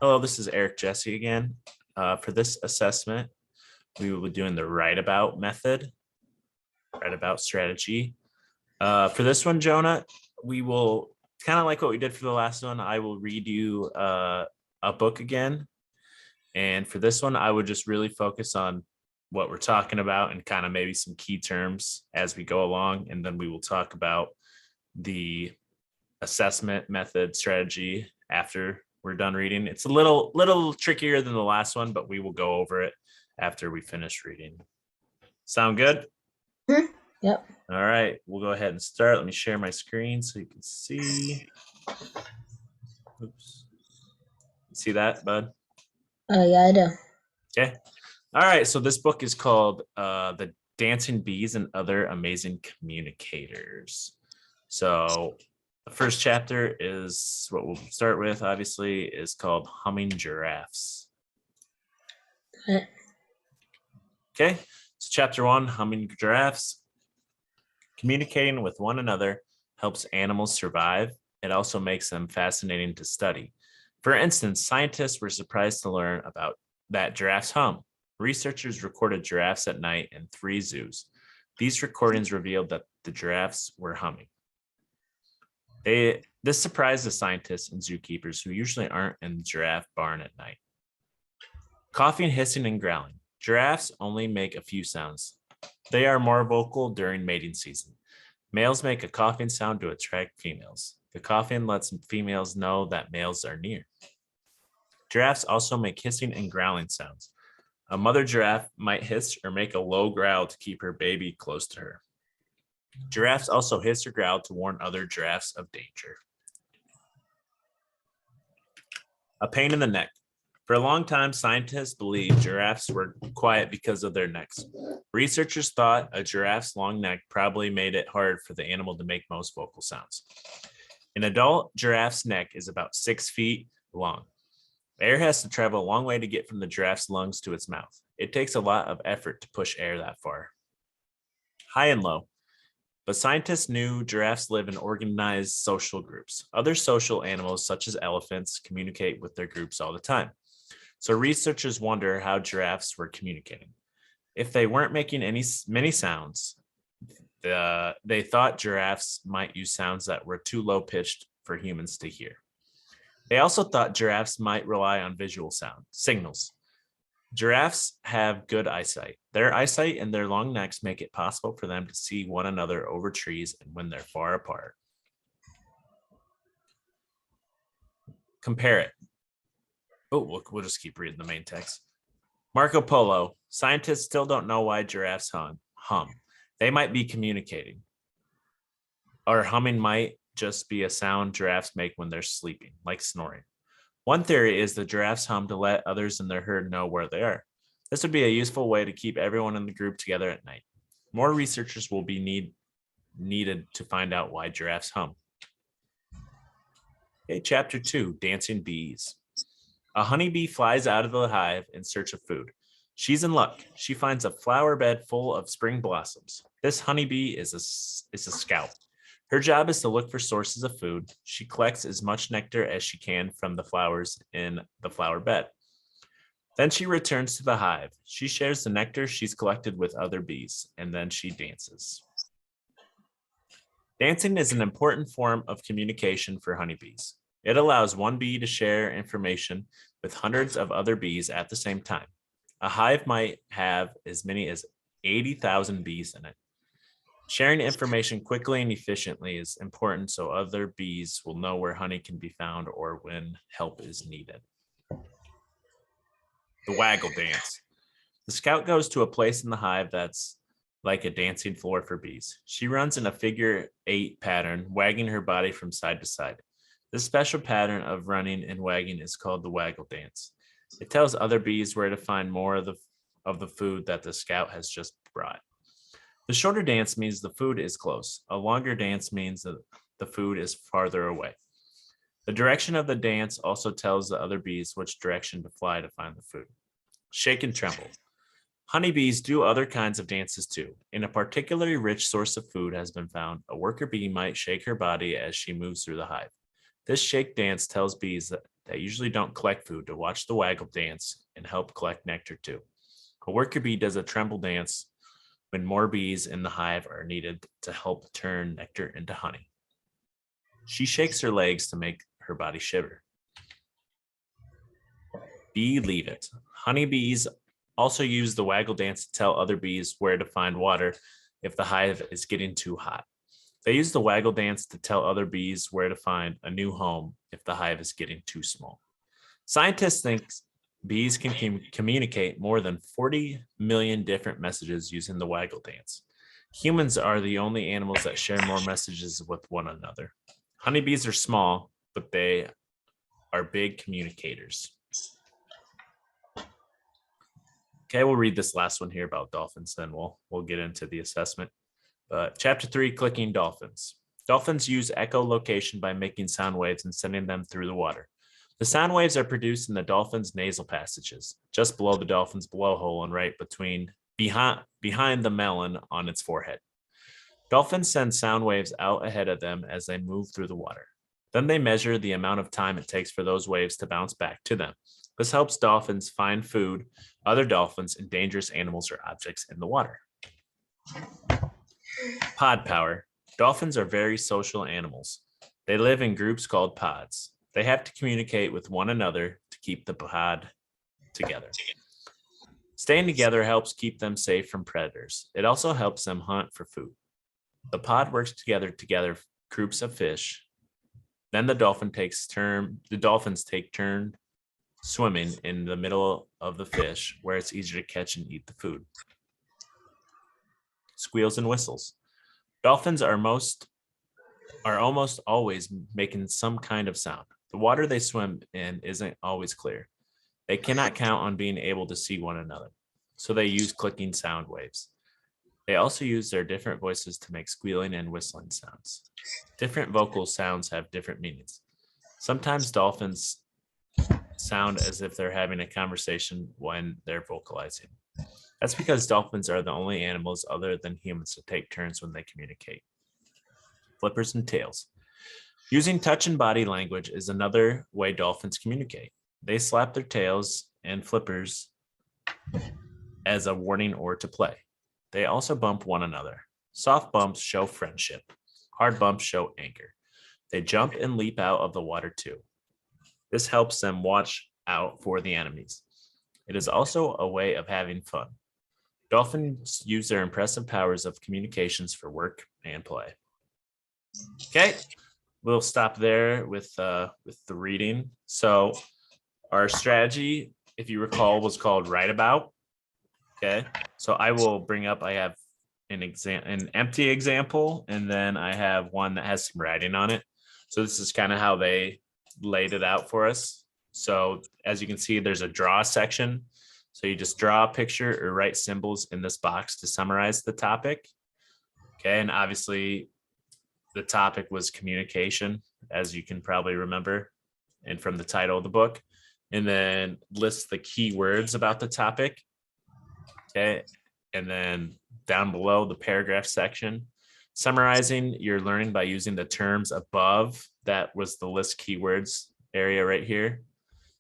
Hello, this is Eric Jesse again. For this assessment, we will be doing the WriteAbout method, WriteAbout strategy. For this one, Jonah, we will kind of like what we did for the last one. I will read you a book again. And for this one, I would just really focus on what we're talking about and kind of maybe some key terms as we go along. And then we will talk about the assessment method strategy after we're done reading. It's a little trickier than the last one, but we will go over it after we finish reading. Sound good? Yep. All right, we'll go ahead and start. Let me share my screen so you can see. Oops. See that, bud? Yeah, I do. Okay. All right, so this book is called The Dancing Bees and Other Amazing Communicators. So the first chapter is what we'll start with, obviously, is called Humming Giraffes. Okay, so chapter 1, Humming Giraffes. Communicating with one another helps animals survive. It also makes them fascinating to study. For instance, scientists were surprised to learn about that giraffes hum. Researchers recorded giraffes at night in 3 zoos. These recordings revealed that the giraffes were humming. This surprised the scientists and zookeepers who usually aren't in the giraffe barn at night. Coughing, hissing, and growling. Giraffes only make a few sounds. They are more vocal during mating season. Males make a coughing sound to attract females. The coughing lets females know that males are near. Giraffes also make hissing and growling sounds. A mother giraffe might hiss or make a low growl to keep her baby close to her. Giraffes also hiss or growl to warn other giraffes of danger. A pain in the neck. For a long time, scientists believed giraffes were quiet because of their necks. Researchers thought a giraffe's long neck probably made it hard for the animal to make most vocal sounds. An adult giraffe's neck is about 6 feet long. Air has to travel a long way to get from the giraffe's lungs to its mouth. It takes a lot of effort to push air that far. High and low. But scientists knew giraffes live in organized social groups. Other social animals, such as elephants, communicate with their groups all the time. So researchers wonder how giraffes were communicating. If they weren't making many sounds, they thought giraffes might use sounds that were too low pitched for humans to hear. They also thought giraffes might rely on visual signals. Giraffes have good eyesight. Their eyesight and their long necks make it possible for them to see one another over trees and when they're far apart. Compare it. Oh, we'll just keep reading the main text. Marco Polo. Scientists still don't know why giraffes hum. They might be communicating. Or humming might just be a sound giraffes make when they're sleeping, like snoring. One theory is the giraffes hum to let others in their herd know where they are. This would be a useful way to keep everyone in the group together at night. More researchers will be needed to find out why giraffes hum. Okay, chapter 2, Dancing Bees. A honeybee flies out of the hive in search of food. She's in luck. She finds a flower bed full of spring blossoms. This honeybee is a scout. Her job is to look for sources of food. She collects as much nectar as she can from the flowers in the flower bed. Then she returns to the hive. She shares the nectar she's collected with other bees, and then she dances. Dancing is an important form of communication for honeybees. It allows one bee to share information with hundreds of other bees at the same time. A hive might have as many as 80,000 bees in it. Sharing information quickly and efficiently is important so other bees will know where honey can be found or when help is needed. The waggle dance. The scout goes to a place in the hive that's like a dancing floor for bees. She runs in a figure 8 pattern, wagging her body from side to side. This special pattern of running and wagging is called the waggle dance. It tells other bees where to find more of the food that the scout has just brought. The shorter dance means the food is close. A longer dance means that the food is farther away. The direction of the dance also tells the other bees which direction to fly to find the food. Shake and tremble. Honeybees do other kinds of dances too. In a particularly rich source of food has been found, a worker bee might shake her body as she moves through the hive. This shake dance tells bees that usually don't collect food to watch the waggle dance and help collect nectar too. A worker bee does a tremble dance when more bees in the hive are needed to help turn nectar into honey. She shakes her legs to make her body shiver. Bee leave it. Honeybees also use the waggle dance to tell other bees where to find water if the hive is getting too hot. They use the waggle dance to tell other bees where to find a new home if the hive is getting too small. Scientists think bees can communicate more than 40 million different messages using the waggle dance. Humans are the only animals that share more messages with one another. Honeybees are small, but they are big communicators. Okay, we'll read this last one here about dolphins, then we'll get into the assessment. Chapter 3, clicking dolphins. Dolphins use echolocation by making sound waves and sending them through the water. The sound waves are produced in the dolphin's nasal passages, just below the dolphin's blowhole and right behind the melon on its forehead. Dolphins send sound waves out ahead of them as they move through the water. Then they measure the amount of time it takes for those waves to bounce back to them. This helps dolphins find food, other dolphins, and dangerous animals or objects in the water. Pod power. Dolphins are very social animals. They live in groups called pods. They have to communicate with one another to keep the pod together. Staying together helps keep them safe from predators. It also helps them hunt for food. The pod works together groups of fish. Then the dolphins take turn swimming in the middle of the fish where it's easier to catch and eat the food. Squeals and whistles. Dolphins are almost always making some kind of sound. The water they swim in isn't always clear. They cannot count on being able to see one another, so they use clicking sound waves. They also use their different voices to make squealing and whistling sounds. Different vocal sounds have different meanings. Sometimes dolphins sound as if they're having a conversation when they're vocalizing. That's because dolphins are the only animals other than humans to take turns when they communicate. Flippers and tails. Using touch and body language is another way dolphins communicate. They slap their tails and flippers as a warning or to play. They also bump one another. Soft bumps show friendship. Hard bumps show anger. They jump and leap out of the water too. This helps them watch out for the enemies. It is also a way of having fun. Dolphins use their impressive powers of communications for work and play. Okay, we'll stop there with the reading. So our strategy, if you recall, was called WriteAbout. Okay, so I will bring up, I have an empty example, and then I have one that has some writing on it. So this is kind of how they laid it out for us. So as you can see, there's a draw section. So you just draw a picture or write symbols in this box to summarize the topic. Okay, and obviously the topic was communication, as you can probably remember, and from the title of the book. And then list the key words about the topic. Okay, and then down below the paragraph section, summarizing your learning by using the terms above. That was the list keywords area right here.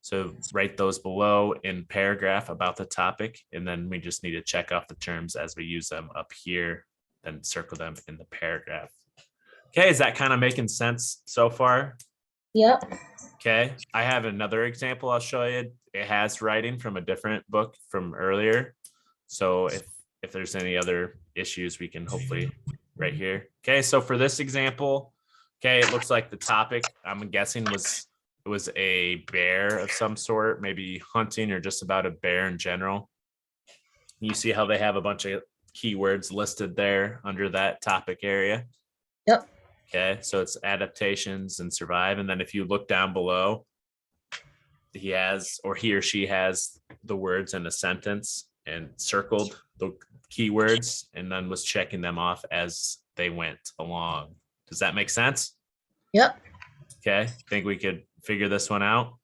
So write those below in paragraph about the topic, and then we just need to check off the terms as we use them up here, then circle them in the paragraph. Okay, is that kind of making sense so far? Yep. Okay, I have another example I'll show you. It has writing from a different book from earlier. So if there's any other issues, we can hopefully right here. Okay, so for this example, okay, it looks like the topic, I'm guessing was a bear of some sort, maybe hunting or just about a bear in general. You see how they have a bunch of keywords listed there under that topic area? Yep. Okay, so it's adaptations and survive. And then if you look down below, he or she has the words in a sentence and circled the keywords and then was checking them off as they went along. Does that make sense? Yep. Okay, think we could figure this one out?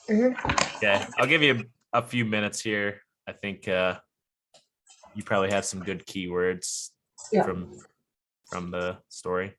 Mm-hmm. Okay, I'll give you a few minutes here. I think you probably have some good keywords Yeah. from the story.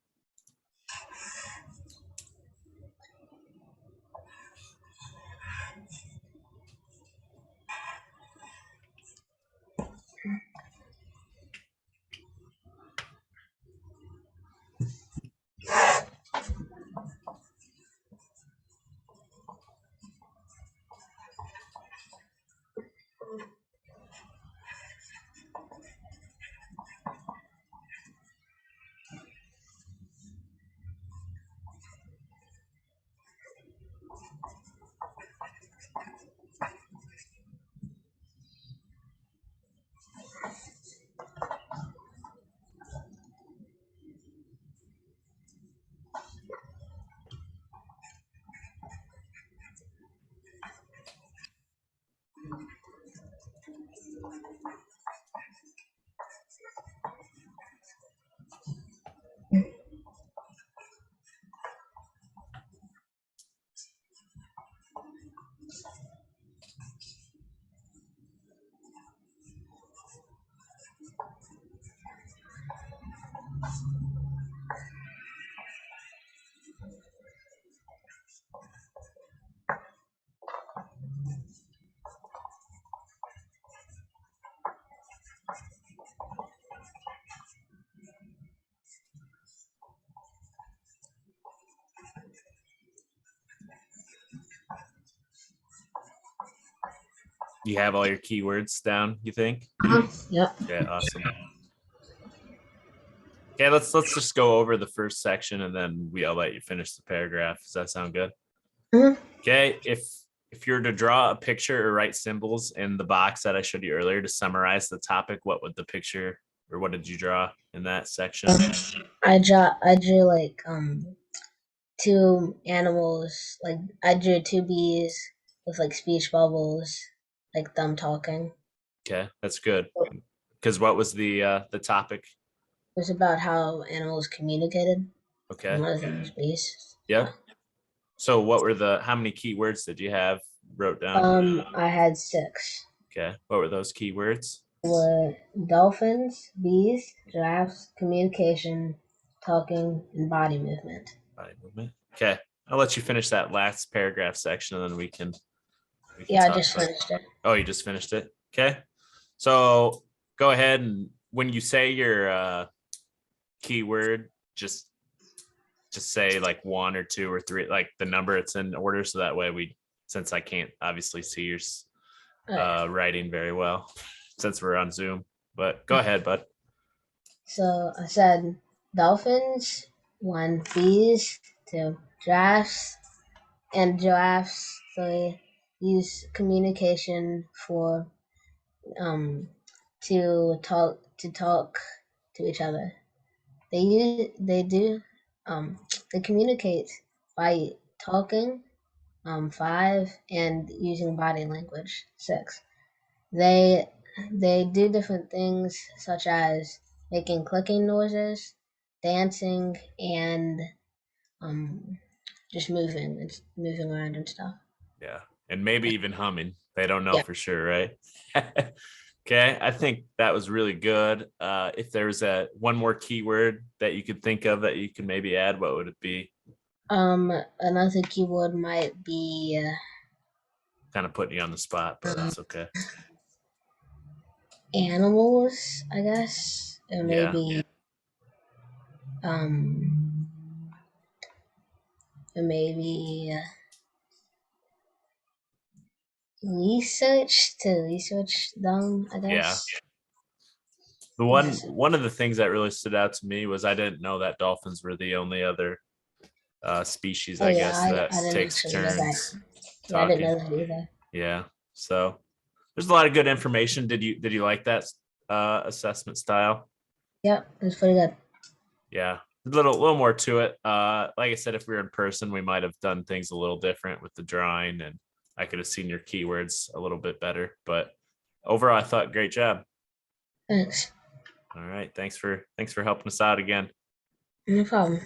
You have all your keywords down, you think? Yep. Yeah, awesome. Okay, let's just go over the first section and then I'll let you finish the paragraph. Does that sound good? Mhm. Okay, if you're to draw a picture or write symbols in the box that I showed you earlier to summarize the topic, what would the picture or what did you draw in that section? I drew like two animals. Like I drew two bees with like speech bubbles, like them talking. Okay, that's good. It Because what was the topic? was about how animals communicated. And Okay. one of them was bees. Yep. So what were how many keywords did you have wrote down? I had six. Okay. What were those keywords? Were dolphins, bees, giraffes, communication, talking, and body movement. Body movement. Okay. I'll let you finish that last paragraph section and then we can Yeah, I talk just about. finished it. Oh, you just finished it. Okay. So go ahead and when you say your keyword, just say like one or two or three, like the number it's in order. So that way since I can't obviously see your Alright. writing very well since we're on Zoom, but go ahead, bud. So I said dolphins, one, bees, two, giraffes, and giraffes. They use communication for um to talk to each other. They do they communicate by talking, five, and using body language, six. They they do different things such as making clicking noises, dancing, and um just moving around and stuff. Yeah. And maybe even humming. They don't know Yeah. for sure, right? Okay. I think that was really good. If there was one more keyword that you could think of that you could maybe add, what would it be? Another keyword might be Kind of putting you on the spot, but uh, that's okay. animals, I guess, or Yeah. maybe um, or maybe research them, I Yeah. guess. The one Yes. one of the things that really stood out to me was I didn't know that dolphins were the only other species, Oh I yeah, guess, I that didn't takes actually know that. turns Yeah, I didn't talking. know that either. Yeah. So there's a lot of good information. Did you like that assessment style? Yep, it was pretty good. Yeah. A little more to it. Like I said, if we were in person, we might have done things a little different with the drawing and I could have seen your keywords a little bit better. But overall, I thought great job. Thanks. All right. Thanks for helping us out again. No problem.